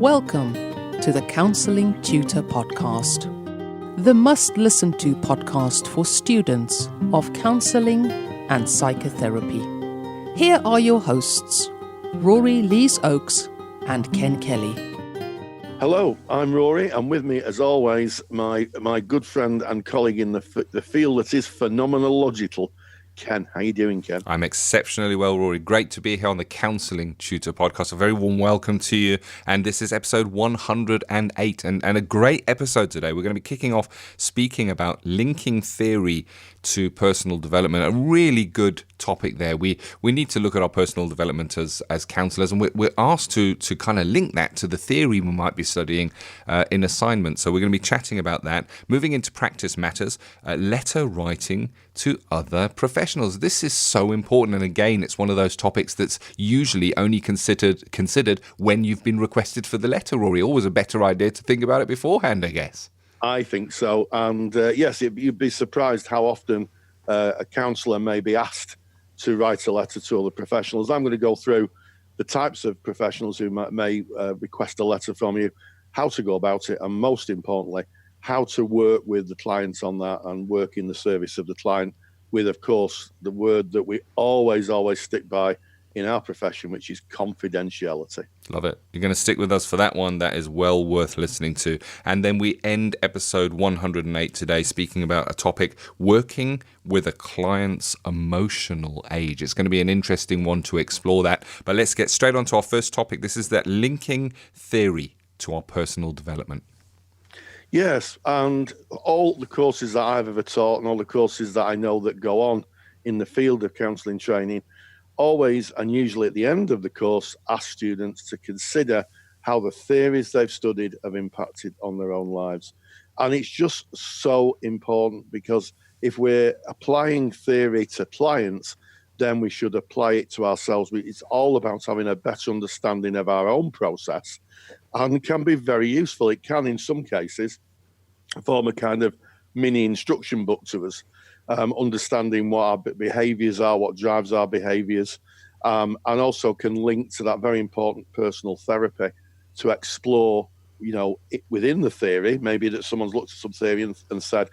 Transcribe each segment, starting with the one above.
Welcome to the Counselling Tutor Podcast, the must-listen-to podcast for students of counselling and psychotherapy. Here are your hosts, Rory Lees-Oakes and Ken Kelly. Hello, I'm Rory, and with me, as always, my good friend and colleague in the field that is phenomenological, Ken. How you doing, Ken? I'm exceptionally well, Rory. Great to be here on the Counselling Tutor Podcast. A very warm welcome to you. And this is episode 108, and a great episode today. We're going to be kicking off speaking about linking theory to personal development. A really good topic there. We need to look at our personal development as counsellors, and we're asked to kind of link that to the theory we might be studying in assignments. So we're going to be chatting about that. Moving into practice matters, letter writing to other professionals. This is so important, and again, it's one of those topics that's usually only considered when you've been requested for the letter, Rory. Always a better idea to think about it beforehand, I guess. I think so, and yes, you'd be surprised how often a counsellor may be asked to write a letter to other professionals. I'm going to go through the types of professionals who may request a letter from you, how to go about it, and most importantly, how to work with the clients on that and work in the service of the client with, of course, the word that we always stick by in our profession, which is confidentiality. Love it. You're going to stick with us for that one. That is well worth listening to. And then we end episode 108 today speaking about a topic, working with a client's emotional age. It's going to be an interesting one to explore that. But let's get straight on to our first topic. This is that linking theory to our personal development. Yes, and all the courses that I've ever taught and all the courses that I know that go on in the field of counselling training always and usually at the end of the course ask students to consider how the theories they've studied have impacted on their own lives. And it's just so important, because if we're applying theory to clients, then we should apply it to ourselves. It's all about having a better understanding of our own process, and can be very useful. It can, in some cases, form a kind of mini instruction book to us, understanding what our behaviours are, what drives our behaviours, and also can link to that very important personal therapy to explore, within the theory, maybe that someone's looked at some theory and said,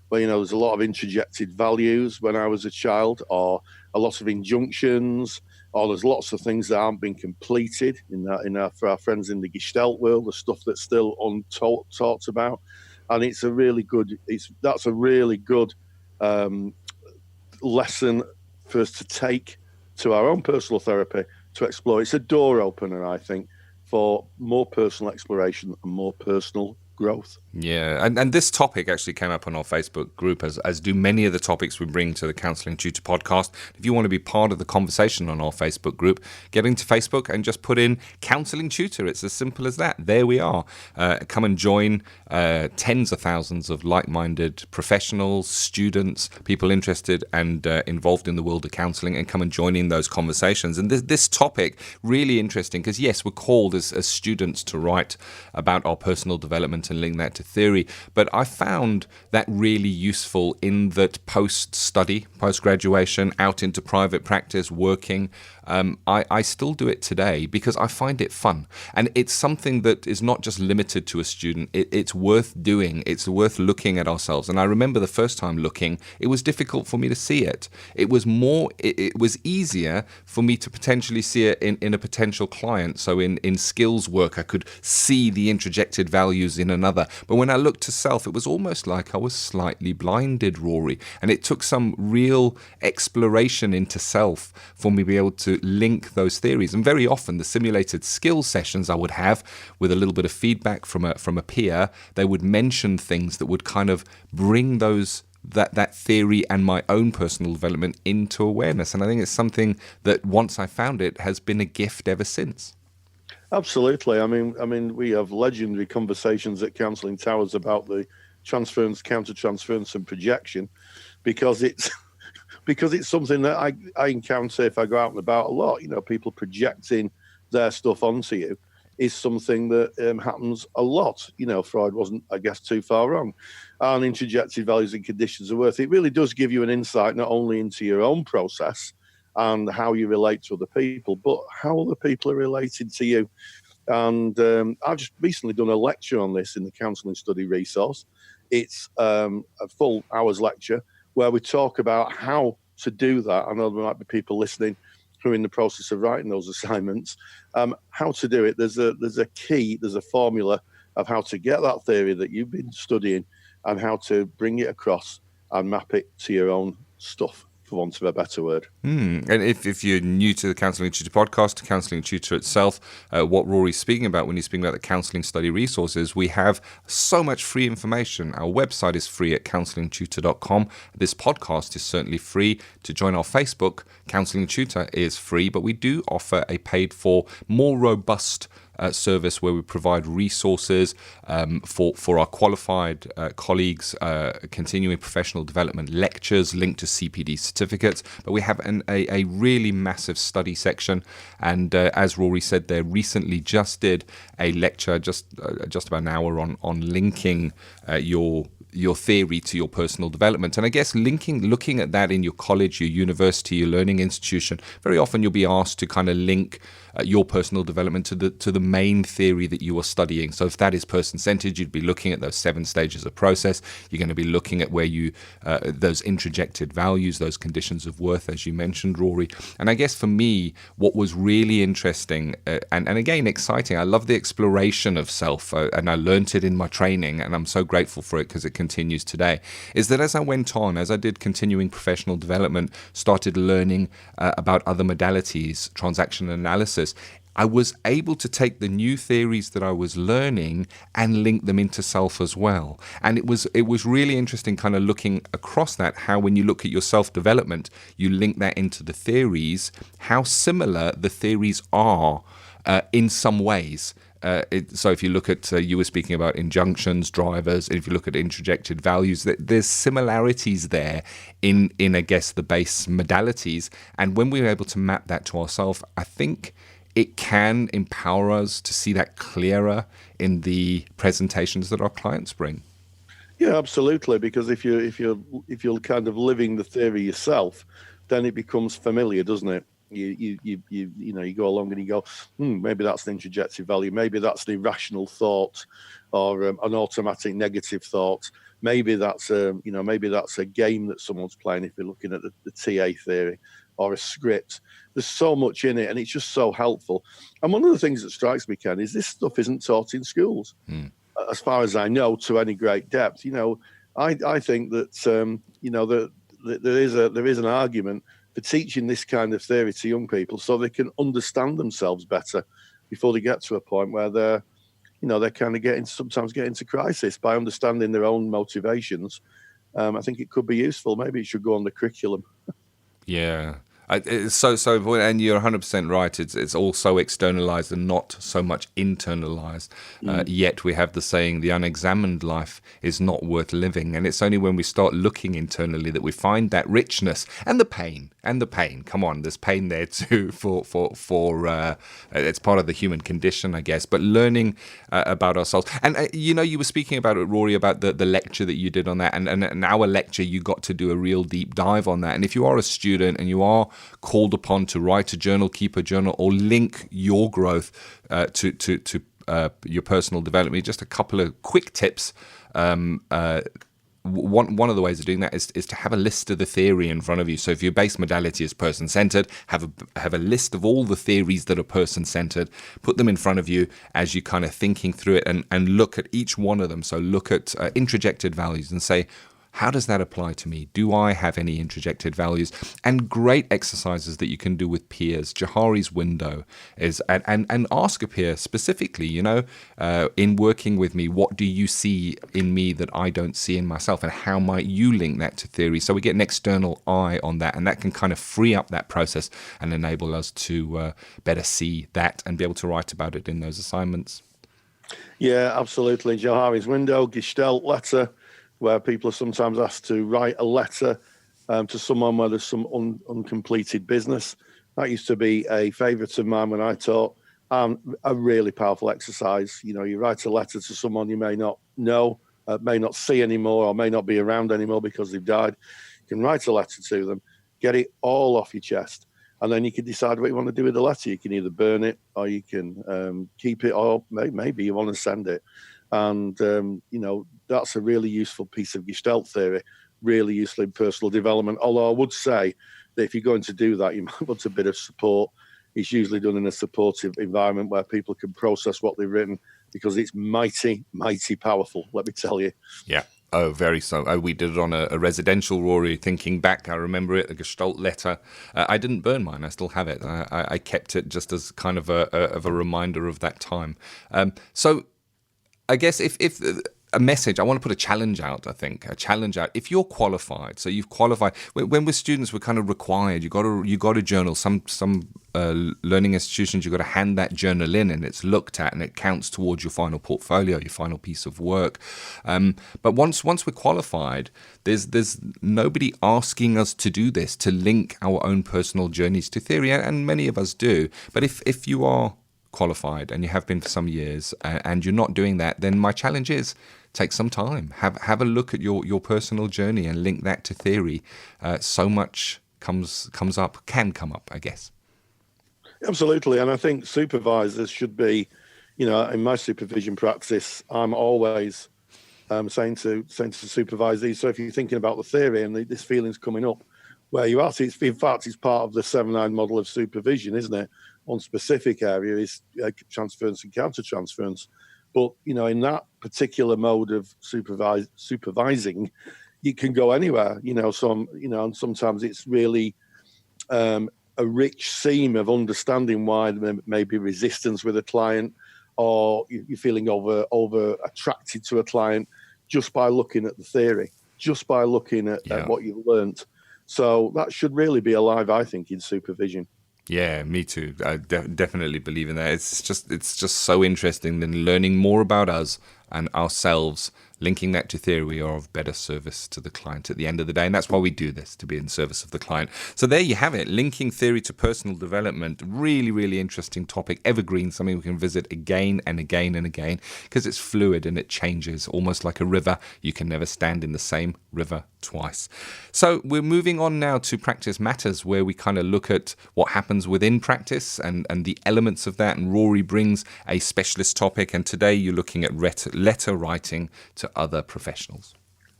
well, there's a lot of interjected values when I was a child, or a lot of injunctions, or there's lots of things that aren't been completed for our friends in the Gestalt world, the stuff that's still talked about. And that's a really good lesson for us to take to our own personal therapy to explore. It's a door opener, I think, for more personal exploration and more personal growth. Yeah, and this topic actually came up on our Facebook group, as do many of the topics we bring to the Counselling Tutor Podcast. If you want to be part of the conversation on our Facebook group, get into Facebook and just put in Counselling Tutor. It's as simple as that. There we are. Come and join tens of thousands of like-minded professionals, students, people interested and involved in the world of counselling, and come and join in those conversations. And this topic, really interesting, because yes, we're called as students to write about our personal development and link that to theory, but I found that really useful in that post-study, post-graduation, out into private practice, working, I still do it today because I find it fun, and it's something that is not just limited to a student. It's worth doing. It's worth looking at ourselves. And I remember the first time looking, it was difficult for me to see it. It was easier for me to potentially see it in a potential client. So in skills work, I could see the interjected values in another. But when I looked to self, it was almost like I was slightly blinded, Rory. And it took some real exploration into self for me to be able to link those theories. And very often the simulated skills sessions I would have with a little bit of feedback from a peer, they would mention things that would kind of bring that theory and my own personal development into awareness. And I think it's something that once I found it has been a gift ever since. Absolutely. I mean, we have legendary conversations at Counselling Towers about the transference, counter-transference and projection, because it's something that I encounter if I go out and about a lot. People projecting their stuff onto you is something that happens a lot. Freud wasn't, I guess, too far wrong. And interjected values and conditions of worth, it really does give you an insight not only into your own process and how you relate to other people, but how other people are related to you. And I've just recently done a lecture on this in the Counselling Study resource. It's a full hour's lecture where we talk about how to do that. I know there might be people listening who are in the process of writing those assignments. How to do it. There's a key, there's a formula of how to get that theory that you've been studying and how to bring it across and map it to your own stuff, for want of a better word. And if you're new to the Counselling Tutor Podcast, Counselling Tutor itself, what Rory's speaking about when he's speaking about the Counselling Study resources, we have so much free information. Our website is free at counsellingtutor.com. This podcast is certainly free. To join our Facebook, Counselling Tutor is free, but we do offer a paid-for, more robust service where we provide resources for our qualified colleagues, continuing professional development lectures linked to CPD certificates. But we have a really massive study section, and as Rory said there, recently just did a lecture just about an hour on linking your theory to your personal development. And I guess looking at that in your college, your university, your learning institution, very often you'll be asked to kind of link your personal development to the main theory that you are studying. So if that is person-centered, you'd be looking at those 7 stages of process. You're going to be looking at where you those introjected values, those conditions of worth, as you mentioned, Rory. And I guess for me, what was really interesting and again exciting, I love the exploration of self, and I learned it in my training, and I'm so grateful for it because it continues today, is that as I went on, as I did continuing professional development, started learning about other modalities, transaction analysis, I was able to take the new theories that I was learning and link them into self as well. And it was really interesting kind of looking across that, how when you look at your self-development, you link that into the theories, how similar the theories are in some ways. So if you look at, you were speaking about injunctions, drivers, and if you look at introjected values, there's similarities there in I guess, the base modalities. And when we're able to map that to ourselves, I think it can empower us to see that clearer in the presentations that our clients bring. Yeah, absolutely. Because if you're kind of living the theory yourself, then it becomes familiar, doesn't it? You go along and you go, maybe that's an introjective value, maybe that's an irrational thought, or an automatic negative thought. Maybe that's a game that someone's playing if you're looking at the TA theory, or a script. There's so much in it, and it's just so helpful. And one of the things that strikes me, Ken, is this stuff isn't taught in schools, as far as I know, to any great depth. I think that that there is an argument for teaching this kind of theory to young people so they can understand themselves better before they get to a point where they're kind of sometimes get into crisis by understanding their own motivations. I think it could be useful. Maybe it should go on the curriculum. Yeah. It's so important, and you're 100% right. It's all so externalized and not so much internalized. Yet we have the saying, the unexamined life is not worth living. And it's only when we start looking internally that we find that richness and the pain. Come on, there's pain there too for it's part of the human condition, I guess. But learning about ourselves. And you were speaking about it, Rory, about the lecture that you did on that. And in our lecture, you got to do a real deep dive on that. And if you are a student and you are called upon to write a journal, keep a journal, or link your growth to your personal development, just a couple of quick tips. One of the ways of doing that is to have a list of the theory in front of you. So if your base modality is person-centered, have a list of all the theories that are person-centered, put them in front of you as you're kind of thinking through it, and look at each one of them. So look at introjected values and say, how does that apply to me? Do I have any introjected values? And great exercises that you can do with peers. Johari's window is, and ask a peer specifically, in working with me, what do you see in me that I don't see in myself? And how might you link that to theory? So we get an external eye on that, and that can kind of free up that process and enable us to better see that and be able to write about it in those assignments. Yeah, absolutely. Johari's window, Gestalt letter, where people are sometimes asked to write a letter to someone where there's some uncompleted business. That used to be a favourite of mine when I taught, and a really powerful exercise. You write a letter to someone you may not know, may not see anymore, or may not be around anymore because they've died. You can write a letter to them, get it all off your chest. And then you can decide what you want to do with the letter. You can either burn it, or you can keep it, or maybe you want to send it. And, that's a really useful piece of Gestalt theory, really useful in personal development. Although I would say that if you're going to do that, you might want a bit of support. It's usually done in a supportive environment where people can process what they've written, because it's mighty, mighty powerful, let me tell you. Yeah. Oh, very so. We did it on a residential, Rory. Thinking back, I remember it, a Gestalt letter. I didn't burn mine. I still have it. I kept it just as kind of a reminder of that time. So I guess if a message, I want to put a challenge out, if you're qualified, so you've qualified, when we're students, we're kind of required, you got to journal. Some learning institutions, you've got to hand that journal in, and it's looked at, and it counts towards your final portfolio, your final piece of work. But once we're qualified, there's nobody asking us to do this, to link our own personal journeys to theory, and many of us do. But if you are qualified, and you have been for some years, and you're not doing that, then my challenge is take some time, have a look at your personal journey and link that to theory. So much can come up, I guess. Absolutely, and I think supervisors should be, in my supervision practice, I'm always saying to supervisees, so if you're thinking about the theory and this feeling's coming up, where you are, in fact, it's part of the 7-9 model of supervision, isn't it? One specific area is transference and counter-transference. But, in that particular mode of supervising, you can go anywhere, and sometimes it's really a rich seam of understanding why there may be resistance with a client, or you're feeling over attracted to a client just by looking at the theory, just by looking at what you've learnt. So that should really be alive, I think, in supervision. Yeah, me too. I definitely believe in that. It's just so interesting. Then learning more about us and ourselves, linking that to theory, we are of better service to the client at the end of the day. And that's why we do this, to be in service of the client. So there you have it, linking theory to personal development. Really, really interesting topic, evergreen, something we can visit again and again and again, because it's fluid and it changes, almost like a river. You can never stand in the same river twice. So we're moving on now to Practice Matters, where we kind of look at what happens within practice and the elements of that. And Rory brings a specialist topic, and today you're looking at letter writing to other professionals.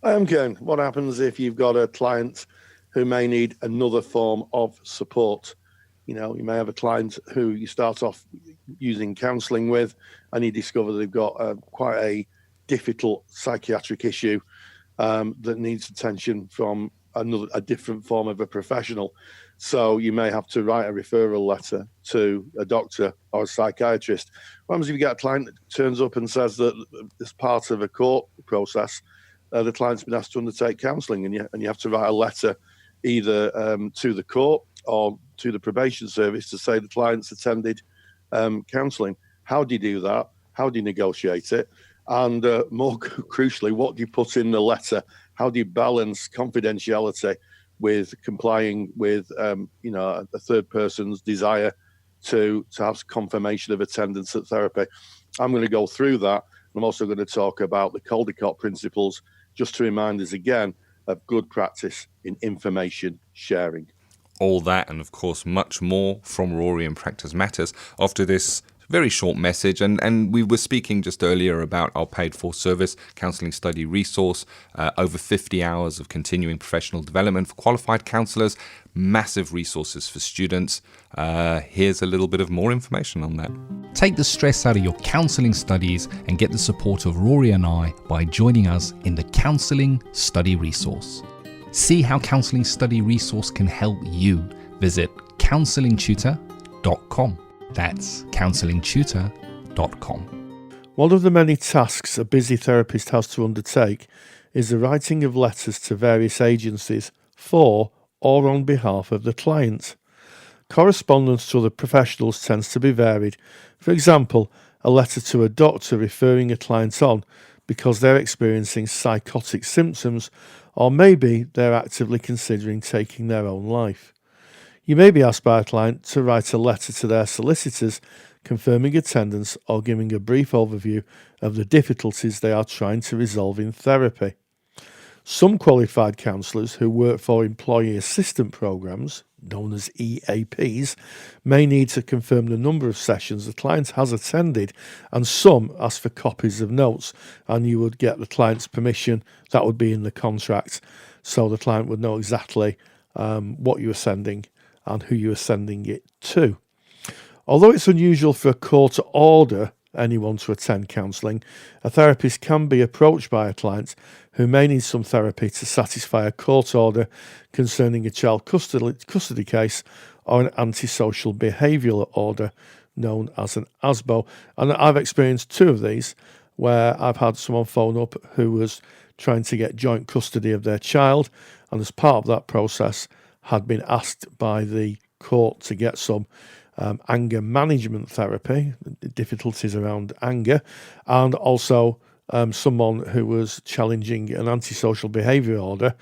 I am, Ken. What happens if you've got a client who may need another form of support? You may have a client who you start off using counselling with, and you discover they've got quite a difficult psychiatric issue that needs attention from a different form of a professional. So you may have to write a referral letter to a doctor or a psychiatrist. What happens if you get a client that turns up and says that as part of a court process, the client's been asked to undertake counselling, and you have to write a letter either to the court or to the probation service to say the client's attended counselling? How do you do that? How do you negotiate it? And more crucially, what do you put in the letter? How do you balance confidentiality with complying with a third person's desire to have confirmation of attendance at therapy? I'm going to go through that. I'm also going to talk about the Caldecott principles, just to remind us again of good practice in information sharing. All that and, of course, much more from Rory and Practice Matters after this very short message. And we were speaking just earlier about our paid-for service, counselling study resource, over 50 hours of continuing professional development for qualified counsellors, massive resources for students. Here's a little bit of more information on that. Take the stress out of your counselling studies and get the support of Rory and I by joining us in the Counselling Study Resource. See how Counselling Study Resource can help you. Visit counsellingtutor.com. That's counsellingtutor.com. One of the many tasks a busy therapist has to undertake is the writing of letters to various agencies for or on behalf of the client. Correspondence to other professionals tends to be varied. For example, a letter to a doctor referring a client on because they're experiencing psychotic symptoms, or maybe they're actively considering taking their own life. You may be asked by a client to write a letter to their solicitors confirming attendance or giving a brief overview of the difficulties they are trying to resolve in therapy. Some qualified counsellors who work for employee assistance programs, known as EAPs, may need to confirm the number of sessions the client has attended, and some ask for copies of notes, and you would get the client's permission. That would be in the contract, so the client would know exactly what you were sending and who you were sending it to. Although it's unusual for a court to order anyone to attend counselling, a therapist can be approached by a client who may need some therapy to satisfy a court order concerning a child custody case or an antisocial behavioural order known as an ASBO. And I've experienced two of these where I've had someone phone up who was trying to get joint custody of their child, and as part of that process had been asked by the court to get some anger management therapy, difficulties around anger, and also someone who was challenging an antisocial behaviour order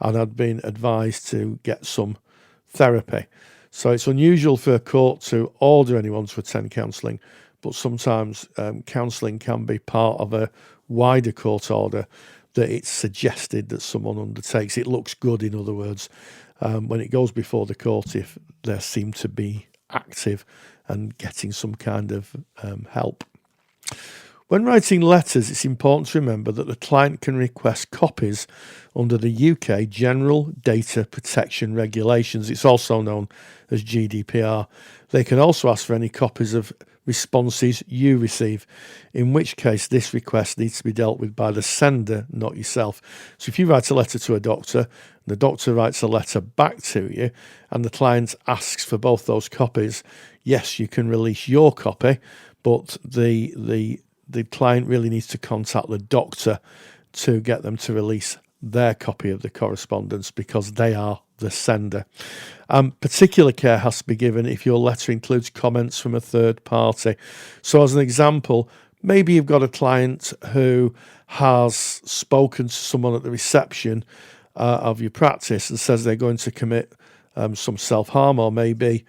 and had been advised to get some therapy. So it's unusual for a court to order anyone to attend counselling, but sometimes counselling can be part of a wider court order that it's suggested that someone undertakes. It looks good, in other words, when it goes before the court, if there seem to be active and getting some kind of help. When writing letters, it's important to remember that the client can request copies under the UK General Data Protection Regulations. It's also known as GDPR. They can also ask for any copies of responses you receive, in which case this request needs to be dealt with by the sender, not yourself. So if you write a letter to a doctor, the doctor writes a letter back to you, and the client asks for both those copies, yes, you can release your copy, but the client really needs to contact the doctor to get them to release their copy of the correspondence, because they are the sender. Particular care has to be given if your letter includes comments from a third party. So as an example, maybe you've got a client who has spoken to someone at the reception of your practice and says they're going to commit some self-harm, or maybe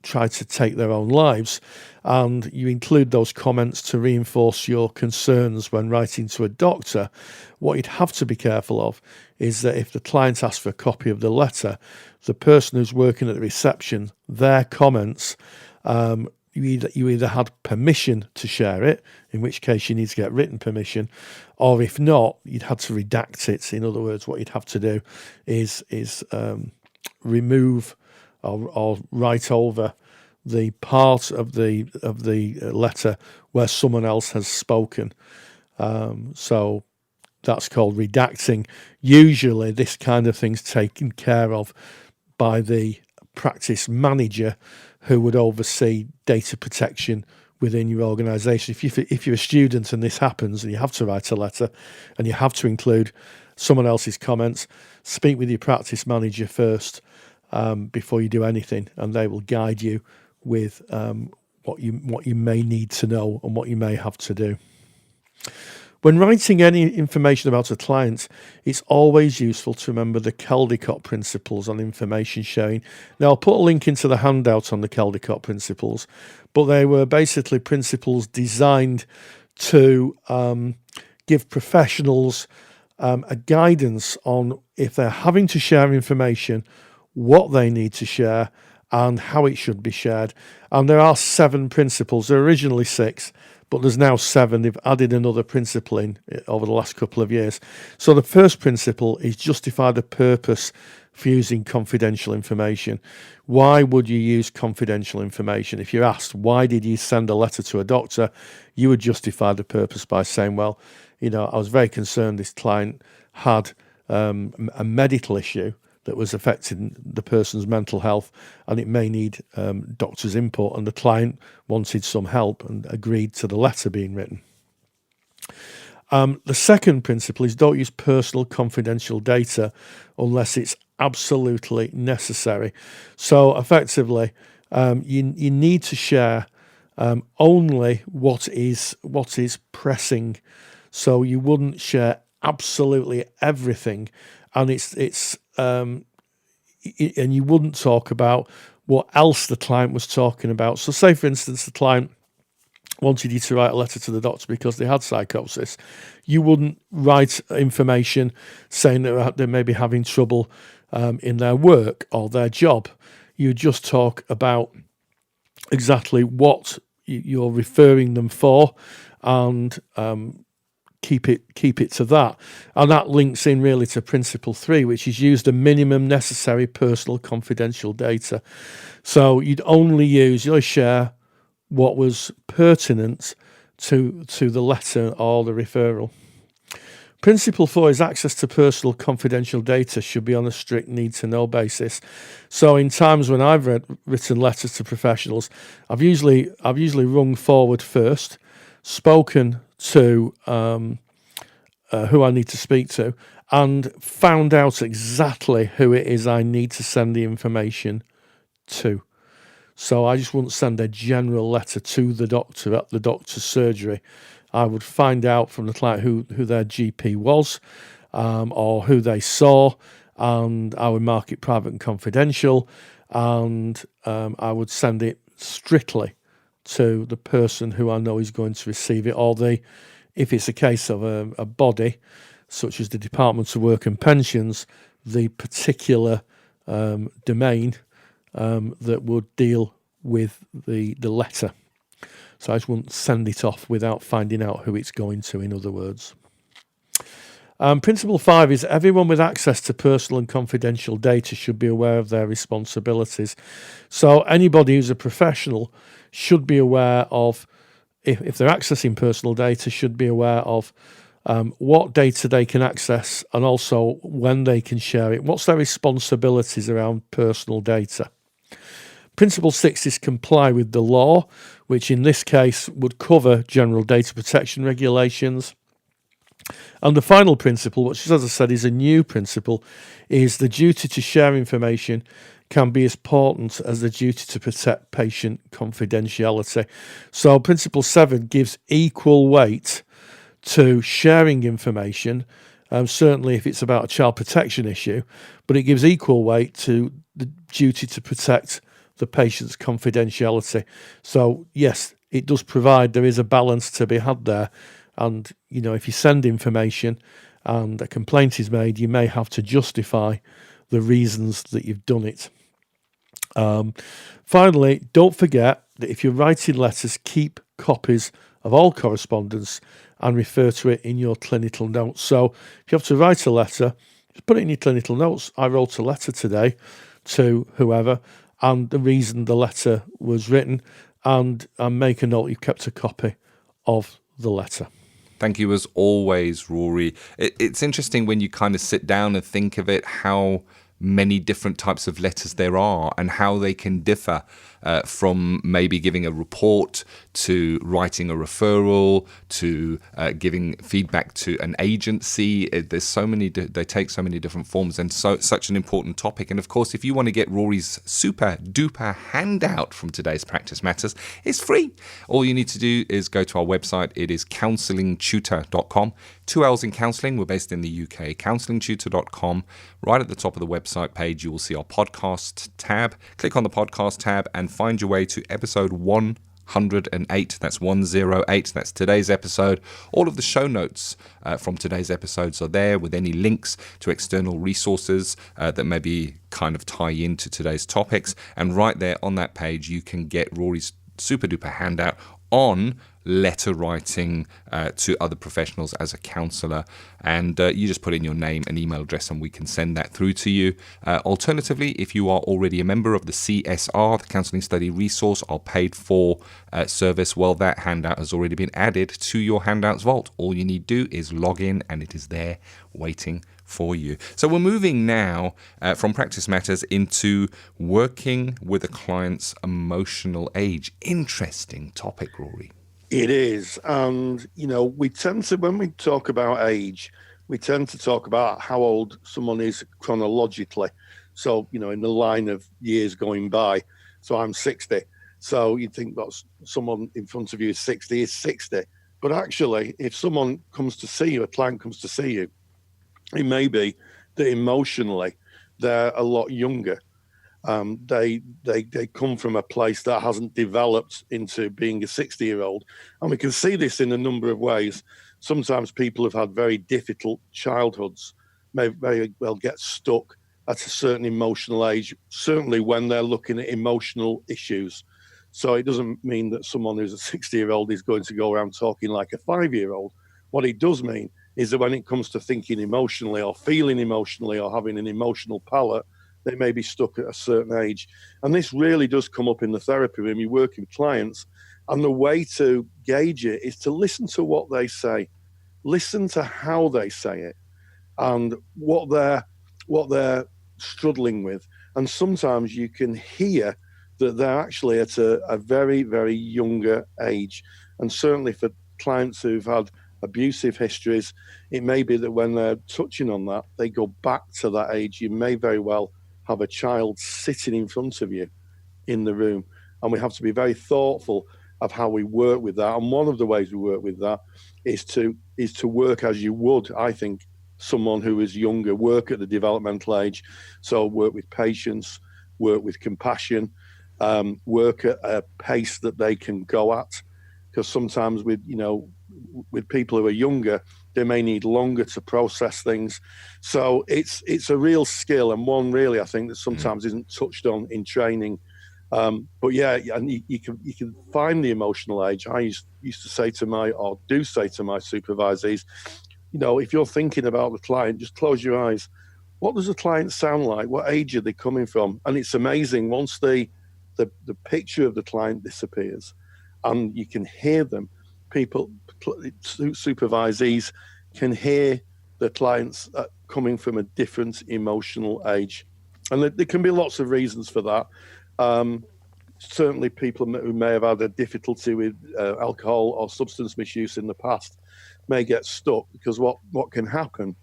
try to take their own lives, and you include those comments to reinforce your concerns when writing to a doctor. What you'd have to be careful of is that if the client asks for a copy of the letter, the person who's working at the reception, their comments, you either had permission to share it, in which case you need to get written permission, or if not, you'd have to redact it. In other words, what you'd have to do is remove or write over the part of the letter where someone else has spoken. So that's called redacting. Usually this kind of thing's taken care of by the practice manager, who would oversee data protection within your organisation. If you're a student and this happens and you have to write a letter and you have to include someone else's comments, speak with your practice manager first before you do anything, and they will guide you with what you may need to know and what you may have to do. When writing any information about a client, it's always useful to remember the Caldecott principles on information sharing. Now, I'll put a link into the handout on the Caldecott principles, but they were basically principles designed to give professionals a guidance on if they're having to share information, what they need to share, and how it should be shared. And there are 7 principles. There were originally 6, but there's now 7. They've added another principle in over the last couple of years. So the first principle is justify the purpose for using confidential information. Why would you use confidential information? If you're asked, why did you send a letter to a doctor, you would justify the purpose by saying, well, I was very concerned this client had a medical issue that was affecting the person's mental health, and it may need doctor's input, and the client wanted some help and agreed to the letter being written. The second principle is don't use personal confidential data unless it's absolutely necessary. So effectively, you need to share only what is pressing. So you wouldn't share absolutely everything, and and you wouldn't talk about what else the client was talking about. So say, for instance, the client wanted you to write a letter to the doctor because they had psychosis. You wouldn't write information saying that they may be having trouble in their work or their job. You just talk about exactly what you're referring them for, and keep it to that. And that links in really to Principle 3, which is use the minimum necessary personal confidential data. So you'd only share what was pertinent to the letter or the referral. Principle 4 is access to personal confidential data should be on a strict need-to-know basis. So in times when I've written letters to professionals, I've usually rung forward first, spoken to who I need to speak to, and found out exactly who it is I need to send the information to. So I just wouldn't send a general letter to the doctor at the doctor's surgery. I would find out from the client who their GP was, or who they saw, and I would mark it private and confidential, and I would send it strictly to the person who I know is going to receive it, or if it's a case of a body, such as the Department of Work and Pensions, the particular domain that would deal with the letter. So I just wouldn't send it off without finding out who it's going to, in other words. Principle 5 is everyone with access to personal and confidential data should be aware of their responsibilities. So anybody who's a professional should be aware of, if they're accessing personal data, should be aware of what data they can access, and also when they can share it. What's their responsibilities around personal data? Principle 6 is comply with the law, which in this case would cover general data protection regulations. And the final principle, which, as I said, is a new principle, is the duty to share information can be as important as the duty to protect patient confidentiality. So Principle 7 gives equal weight to sharing information, certainly if it's about a child protection issue, but it gives equal weight to the duty to protect the patient's confidentiality. So yes, it does provide, there is a balance to be had there. And, if you send information and a complaint is made, you may have to justify the reasons that you've done it. Finally, don't forget that if you're writing letters, keep copies of all correspondence and refer to it in your clinical notes. So if you have to write a letter, just put it in your clinical notes. I wrote a letter today to whoever, and the reason the letter was written, and make a note you've kept a copy of the letter. Thank you as always, Rory. It's interesting when you kind of sit down and think of it, how many different types of letters there are and how they can differ from maybe giving a report to writing a referral to giving feedback to an agency. There's so many, they take so many different forms, and such an important topic. And of course, if you want to get Rory's super duper handout from today's Practice Matters, it's free. All you need to do is go to our website. It is counsellingtutor.com. 2 L's in counselling. We're based in the UK. Counsellingtutor.com. Right at the top of the website page, you will see our podcast tab. Click on the podcast tab and find your way to episode 108. That's 108. That's today's episode. All of the show notes from today's episodes are there, with any links to external resources that maybe kind of tie into today's topics. And right there on that page, you can get Rory's super duper handout on letter writing to other professionals as a counsellor, and you just put in your name and email address and we can send that through to you. Alternatively, if you are already a member of the CSR, the Counselling Study Resource, our paid for service, well, that handout has already been added to your handouts vault. All you need to do is log in and it is there waiting for you. So we're moving now from Practice Matters into working with a client's emotional age. Interesting topic, Rory. It is. And, we tend to, when we talk about age, we tend to talk about how old someone is chronologically. So, in the line of years going by. So I'm 60. So you think that someone in front of you is 60. But actually, if someone comes to see you, a client comes to see you, it may be that emotionally they're a lot younger. They come from a place that hasn't developed into being a 60-year-old. And we can see this in a number of ways. Sometimes people have had very difficult childhoods, may very well get stuck at a certain emotional age, certainly when they're looking at emotional issues. So it doesn't mean that someone who's a 60-year-old is going to go around talking like a 5-year-old. What it does mean is that when it comes to thinking emotionally or feeling emotionally or having an emotional palate, they may be stuck at a certain age. And this really does come up in the therapy room. You work with clients, and the way to gauge it is to listen to what they say, listen to how they say it, and what they're struggling with. And sometimes you can hear that they're actually at a very, very younger age. And certainly for clients who've had abusive histories, it may be that when they're touching on that, they go back to that age. You may very well have a child sitting in front of you in the room. And we have to be very thoughtful of how we work with that. And one of the ways we work with that is to work as you would, I think, someone who is younger, work at the developmental age. So work with patience, work with compassion, work at a pace that they can go at. Because sometimes with people who are younger, they may need longer to process things. So it's a real skill, and one really I think that sometimes isn't touched on in training. But yeah, and you can find the emotional age. I used to say to my supervisees, if you're thinking about the client, just close your eyes. What does the client sound like? What age are they coming from? And it's amazing once the picture of the client disappears and you can hear them. Supervisees can hear the clients coming from a different emotional age. And there can be lots of reasons for that. Certainly people who may have had a difficulty with alcohol or substance misuse in the past may get stuck, because what can happen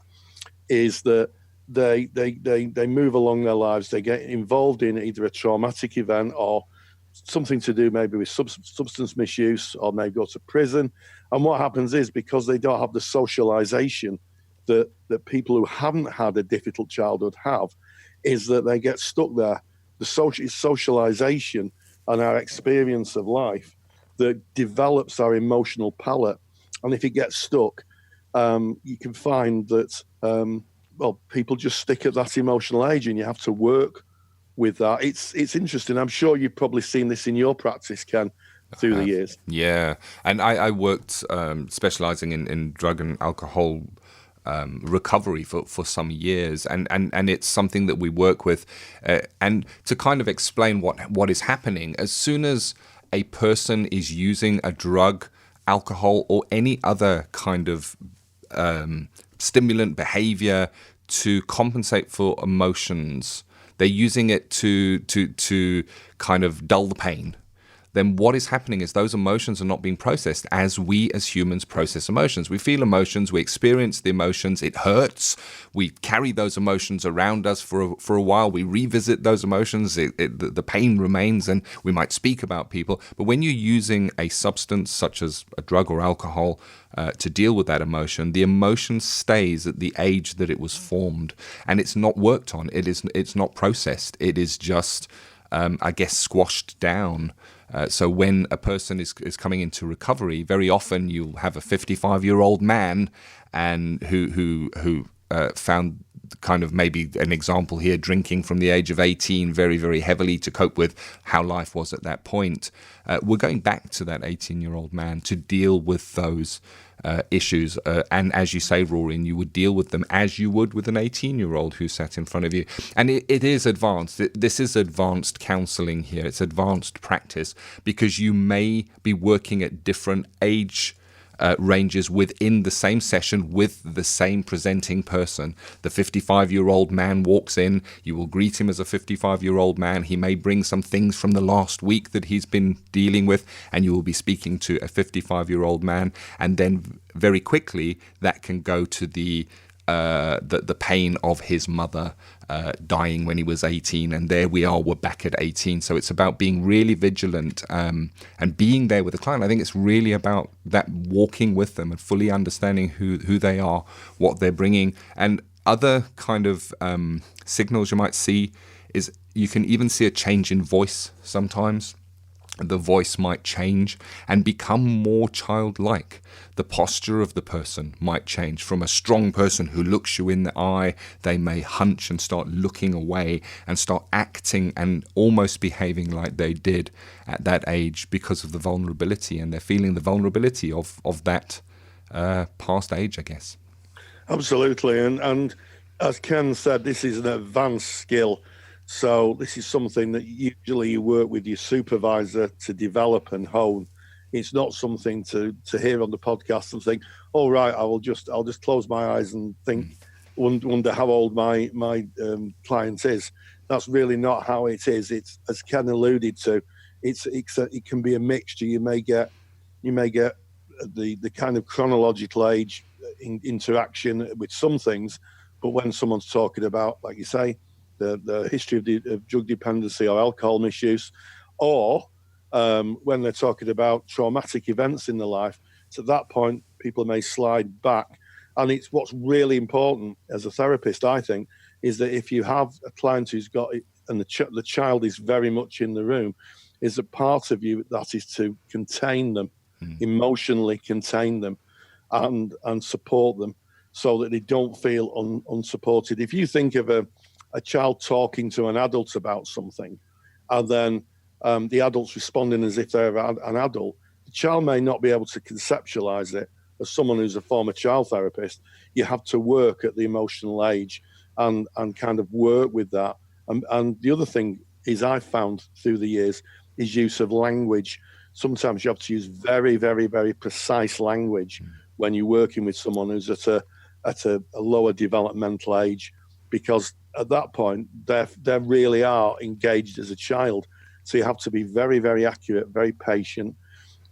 is that they move along their lives, they get involved in either a traumatic event or something to do maybe with substance misuse, or may go to prison. And what happens is, because they don't have the socialization that people who haven't had a difficult childhood have, is that they get stuck there. The socialization and our experience of life that develops our emotional palate. And if it gets stuck, you can find that, people just stick at that emotional age, and you have to work with that. It's interesting. I'm sure you've probably seen this in your practice, Ken, through the years. Yeah. And I worked specializing in drug and alcohol recovery for some years, and it's something that we work with. And to kind of explain what is happening, as soon as a person is using a drug, alcohol, or any other kind of stimulant behavior to compensate for emotions, they're using it to kind of dull the pain. Then what is happening is those emotions are not being processed as we as humans process emotions. We feel emotions, we experience the emotions, it hurts, we carry those emotions around us for a while, we revisit those emotions, the pain remains, and we might speak about people. But when you're using a substance such as a drug or alcohol to deal with that emotion, the emotion stays at the age that it was formed, and it's not worked on, it's not processed, it is just, squashed down. So when a person is coming into recovery, very often you'll have a 55-year-old man and who found kind of, maybe an example here, drinking from the age of 18 very, very heavily to cope with how life was at that point. We're going back to that 18-year-old man to deal with those issues. And as you say, Rory, you would deal with them as you would with an 18-year-old who sat in front of you. And it is advanced. This is advanced counselling here. It's advanced practice, because you may be working at different age ranges within the same session with the same presenting person. The 55-year-old man walks in, you will greet him as a 55-year-old man. He may bring some things from the last week that he's been dealing with, and you will be speaking to a 55-year-old man. And then very quickly that can go to the pain of his mother dying when he was 18, and there we are, we're back at 18. So it's about being really vigilant and being there with the client. I think it's really about that, walking with them and fully understanding who they are, what they're bringing. And other kind of signals you might see is you can even see a change in voice sometimes. The voice might change and become more childlike. The posture of the person might change. From a strong person who looks you in the eye, they may hunch and start looking away and start acting and almost behaving like they did at that age because of the vulnerability, and they're feeling the vulnerability of that past age, I guess. Absolutely. And as Ken said, this is an advanced skill. So this is something that usually you work with your supervisor to develop and hone. It's not something to hear on the podcast and think, "Oh right, I'll just close my eyes and think, wonder how old my client is." That's really not how it is. It's, as Ken alluded to, it can be a mixture. You may get the kind of chronological age interaction with some things, but when someone's talking about, like you say, the history of drug dependency or alcohol misuse, or when they're talking about traumatic events in their life, so at that point, people may slide back. And it's what's really important as a therapist, I think, is that if you have a client who's got it and the child is very much in the room, is a part of you that is to contain them, emotionally contain them, and support them so that they don't feel unsupported. If you think of a child talking to an adult about something, and then the adult's responding as if they're an adult, the child may not be able to conceptualize it. As someone who's a former child therapist, you have to work at the emotional age and kind of work with that. And the other thing is, I found through the years, is use of language. Sometimes you have to use very, very, very precise language when you're working with someone who's at a lower developmental age, because at that point they really are engaged as a child. So you have to be very, very accurate, very patient,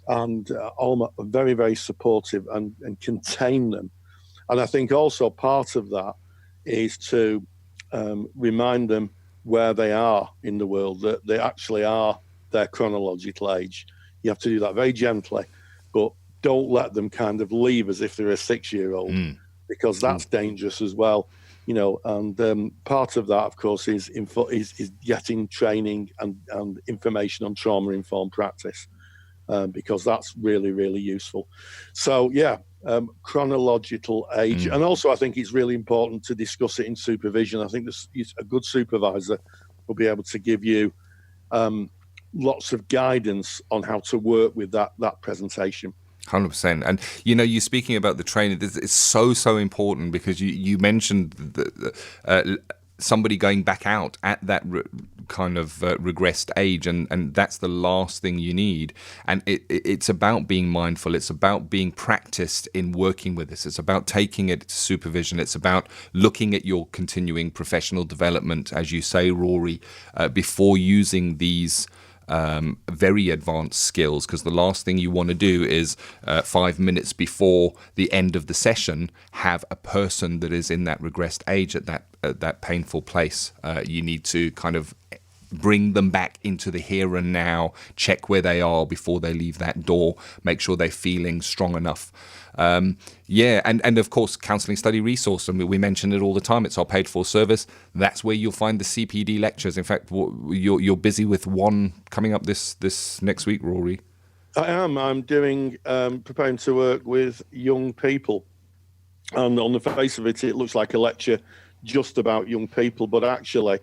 and almost very, very supportive and contain them. And I think also part of that is to remind them where they are in the world, that they actually are their chronological age. You have to do that very gently, but don't let them kind of leave as if they're a 6-year-old, because that's dangerous as well. And part of that, of course, is getting training and information on trauma-informed practice, because that's really, really useful. So, chronological age. And also, I think it's really important to discuss it in supervision. I think a good supervisor will be able to give you lots of guidance on how to work with that presentation. 100%. And, you're speaking about the training. It's so important, because you mentioned somebody going back out at that kind of regressed age, and that's the last thing you need. And it's about being mindful. It's about being practiced in working with this. It's about taking it to supervision. It's about looking at your continuing professional development, as you say, Rory, before using these very advanced skills, because the last thing you want to do is 5 minutes before the end of the session have a person that is in that regressed age at that painful place. You need to kind of bring them back into the here and now, check where they are before they leave that door, make sure they're feeling strong enough. And of course, Counselling Study Resource, and we mention it all the time, it's our paid for service. That's where you'll find the CPD lectures. In fact, you're busy with one coming up this next week, Rory. I am. I'm doing preparing to work with young people, and on the face of it, it looks like a lecture just about young people, but actually,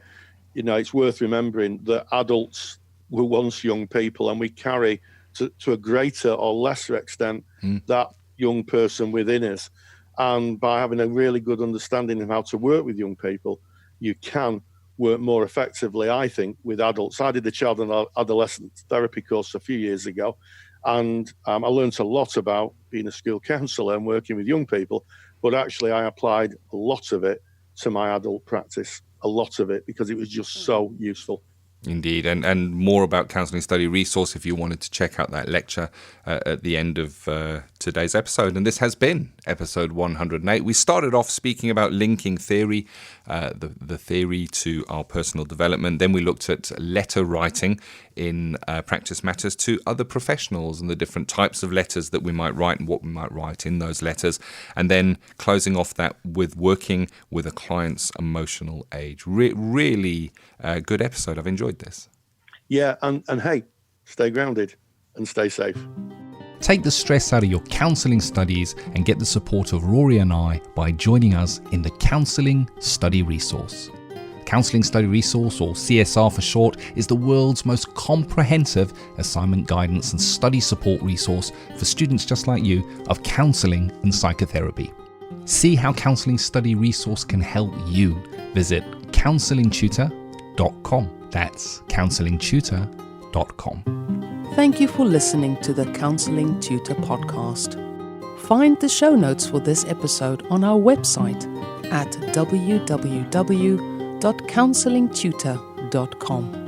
it's worth remembering that adults were once young people, and we carry to a greater or lesser extent that young person within us. And by having a really good understanding of how to work with young people, you can work more effectively, I think, with adults. I did the child and adolescent therapy course a few years ago, and I learned a lot about being a school counsellor and working with young people, but actually I applied a lot of it to my adult practice, a lot of it, because it was just so useful. Indeed, and more about Counselling Study Resource if you wanted to check out that lecture at the end of today's episode. And this has been episode 108. We started off speaking about linking theory, the theory to our personal development. Then we looked at letter writing in Practice Matters to other professionals and the different types of letters that we might write and what we might write in those letters. And then closing off that with working with a client's emotional age. Really good episode. I've enjoyed this. Yeah, and hey, stay grounded, and stay safe. Take the stress out of your counselling studies and get the support of Rory and I by joining us in the Counselling Study Resource. Counselling Study Resource, or CSR for short, is the world's most comprehensive assignment guidance and study support resource for students just like you of counselling and psychotherapy. See how Counselling Study Resource can help you. Visit counsellingtutor.com. That's counsellingtutor.com. Thank you for listening to the Counselling Tutor Podcast. Find the show notes for this episode on our website at www.counsellingtutor.com.